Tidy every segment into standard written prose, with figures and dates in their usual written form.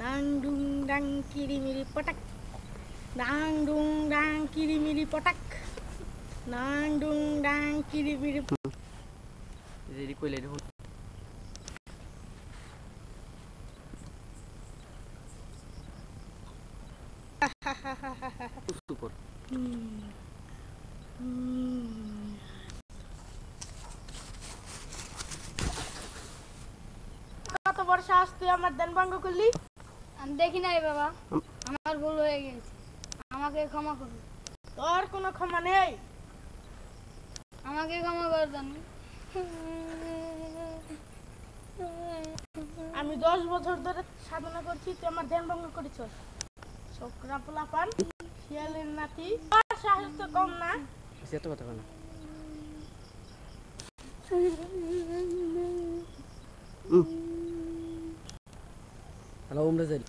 ডাং ডুং ডাং কিরিমিরি পটাক, ডাং ডুং ডাং কিরিমিরি পটাক, ডাং ডুং ডাং কিরিমিরি। দেরি কইলে দেখুন সুপার। কত বড় সাহস তুই আমার ধ্যান ভঙ্গ করলি? আমি দেখি নাই বাবা, আমার ভুল হয়ে গেছে, আমাকে ক্ষমা করুন। তোর কোনো ক্ষমা নেই। আমাকে ক্ষমা করে দেন। আমি 10 বছর ধরে সাধনা করছি, তুই আমার ধ্যান ভঙ্গ করেছ। ছোকরা পোলাপান, শিয়ালের নাতি, তোর সাহস তো কম না। এত কথা বল না। হ্যালো ওমরা যাই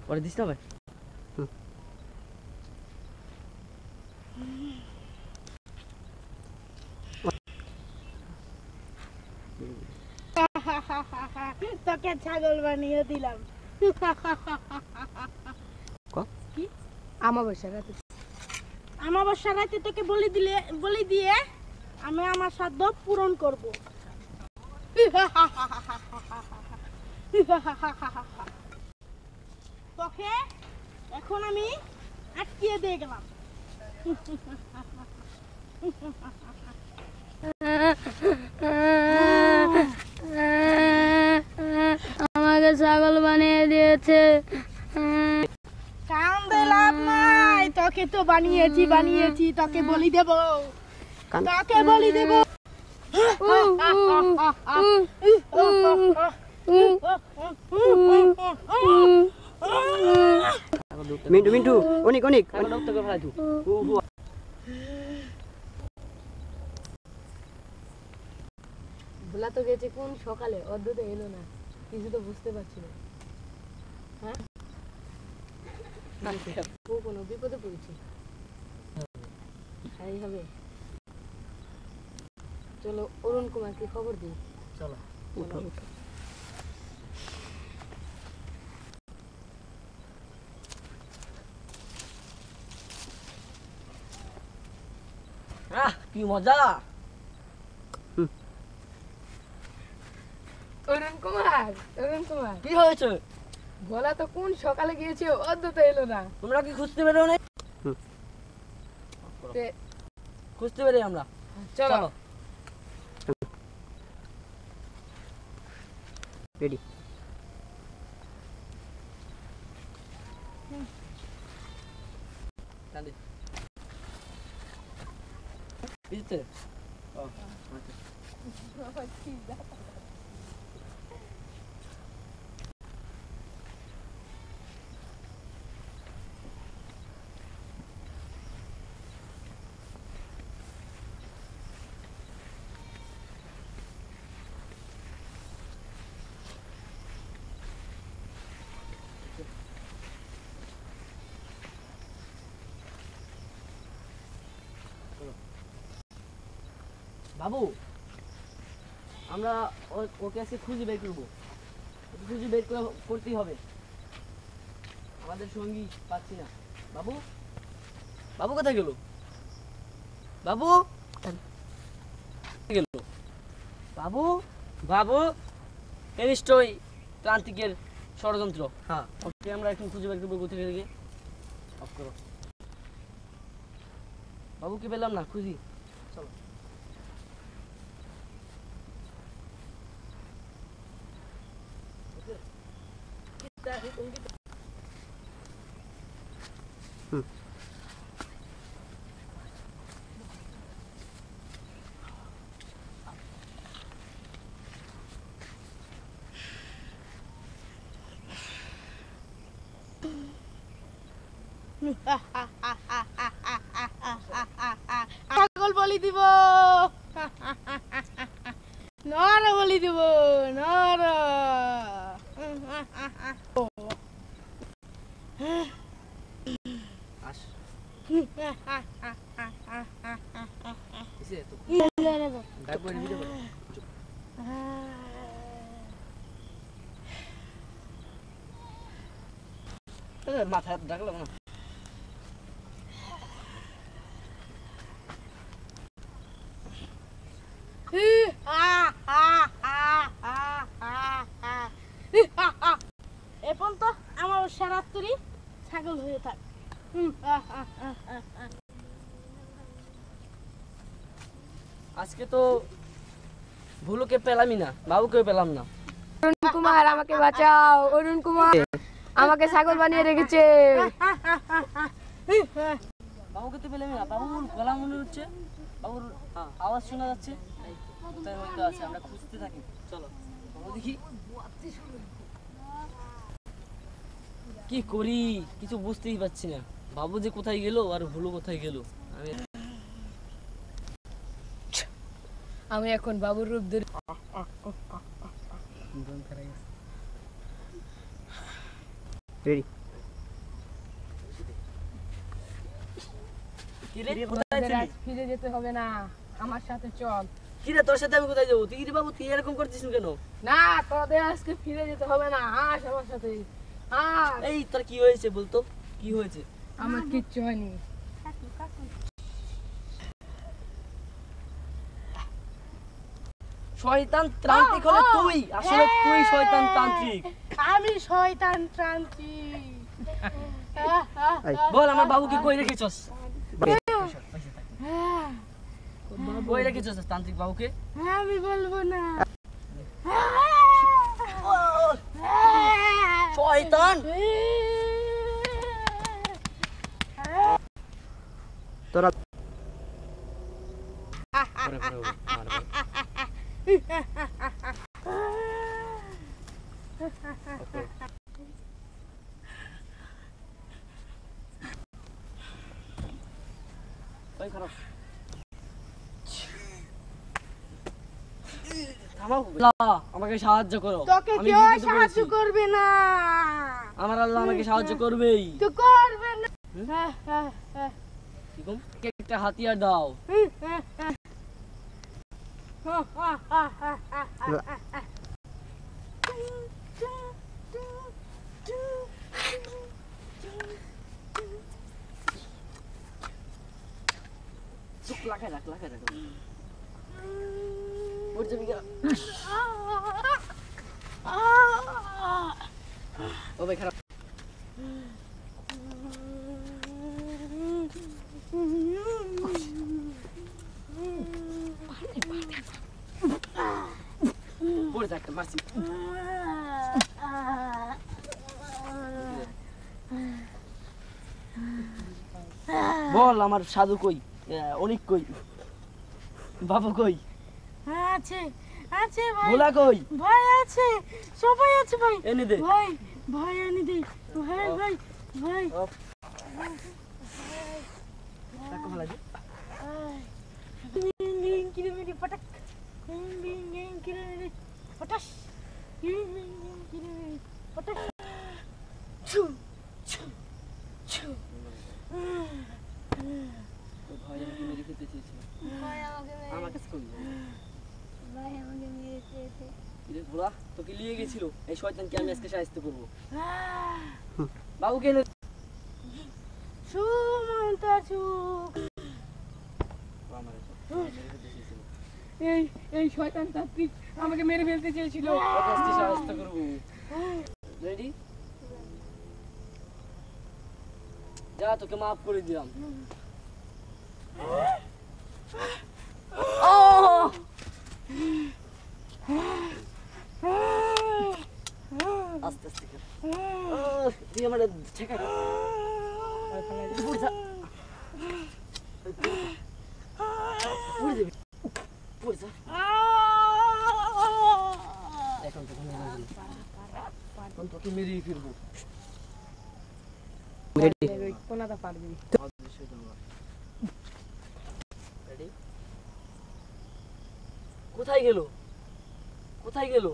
পরে দিস না ভাই। তোকে ছাগল বানিয়ে দিলাম। কি আমাবস্যা রাতে, আমাবস্যা রাতে তোকে বলি দিয়ে আমি আমার সাধ্য পূরণ করব। তোকে এখন আমি আটকিয়ে দিয়ে গেলাম। আমাকে ছাগল বানিয়ে দিয়েছে। কান্দে লাভ নাই, তোকে তো বানিয়েছি, তোকে বলি দেব, তোকে বলি দেব। মিন্টু মিন্টু অনেক অনেক ভোলা তো গেছে কোন সকালে, অদ্ভুত এলো না, কিছু তো বুঝতে পারছি না। হ্যাঁ ও কোনো বিপদে পড়েছে, তাই হবে। চলো অরুণ কুমারকে খবর দিই। চলো উঠো উঠো। কি মজা। অরুণ কুমার কি হয়েছে? ভোলা তো কোন সকালে গিয়েছে, অদ্ভুত এলো না। তোমরা কি খুঁজতে বেরো না? খুঁজতে বেরোই আমরা। চলো রেডি। বাবু আমরা ওকে আজকে খুঁজে বের করবো, খুঁজে বের করতেই হবে, আমাদের সঙ্গী পাচ্ছি না। বাবু বাবু কোথায় গেল? বাবু গেল? বাবু বাবু এ নিশ্চয়ই ক্রান্তিকের ষড়যন্ত্র। হ্যাঁ ওকে আমরা এখন খুঁজে বের করবো কোথা থেকে। অফ করো। বাবুকে পেলাম না, খুঁজি। চলো ছাগল বলি দিব, নর বলি দিব, নর। কিসে তো রে বাবা। ডাক বইরে ভিডিও করে মাথা ডাকলো না এখন তো আমার সারাত্তরি ছাগল হয়ে থাক। আজকে তো ভুলুকে পেলামই না, বাবুকেও পেলাম না। অরুণ কুমার আমাকে বাঁচাও, অরুণ কুমার আমাকে ছাগল বানিয়ে রেখেছে। বাবুকে তো পেলামই না, বাবুর গলা মনে হচ্ছে, বাবুর আওয়াজ শোনা যাচ্ছে, কোথায় হয়তো আছে, আমরা খুঁজতে থাকি। চলো বাবু দেখি কি করি, কিছু বুঝতেই পারছি না। বাবু যে কোথায় গেল আর ভুলু কোথায় গেল। আমি এখন বাবুর রূপ ধরে ফিরে যেতে হবে না, আমার সাথে চল। কিরে তোর সাথে আমি কোথায় যাবো? তুই রে বাবু তুই এরকম করছিস কেন? না তোদের আজকে ফিরে যেতে হবে না, আস আমার সাথে। এই তোর কি হয়েছে বলতো, কি হয়েছে? আমার কিচ্ছু হয়নি। শয়তান তান্ত্রিক হলে তুই, আসলে তুই শয়তান তান্ত্রিক। আমি শয়তান তান্ত্রিক। বল আমার বাবুকে কই রেখেছস? কই রেখেছস তান্ত্রিক বাবুকে? আমি বলবো না। শয়তান তোরা খারাপ আমাকে সাহায্য করো। তোকে কেউ সাহায্য করবে না, আমার আল্লাহ আমাকে সাহায্য করবেই। তো করবে না। একটা হাতিয়ার দাও। লাগাই রাখ ও ভাই খারাপ পড়ে থাকতে মারছি। বল আমার সাধু কই, অনেক কই, বাবু কই? আছে আছে ভাই, ভোলা কই? ভাই আছে, সবাই আছে ভাই। এনে দে ভাই, ভাই এনে দে ভাই, ভাই ভাই। টাকা ভালো দে। কিলোমিটার পটাক, কিলোমিটার পটাশ, কিলোমিটার পটাশ। ভাই আমাকে মেরে খেতে চেয়েছিল। আমার কাছে কই? ভাই আমাকে মেরে খেয়েছে। কিরে ভোলা তোকে নিয়ে গেছিল, এই শয়তানকে আমি আজকে সাহায্য করবো। বাবুকে এনে এই শয়তান তান্ত্রিক আমাকে মেরে ফেলতে চেয়েছিল। সাহায্য করবো। রেডি? যা তোকে মাফ করে দিলাম। আস্তে আস্তে তুই আমার ঠেকা এখন তোকে মেরেই ফিরবো। কোনাটা পারবি। কোথায় গেল, কোথায় গেল?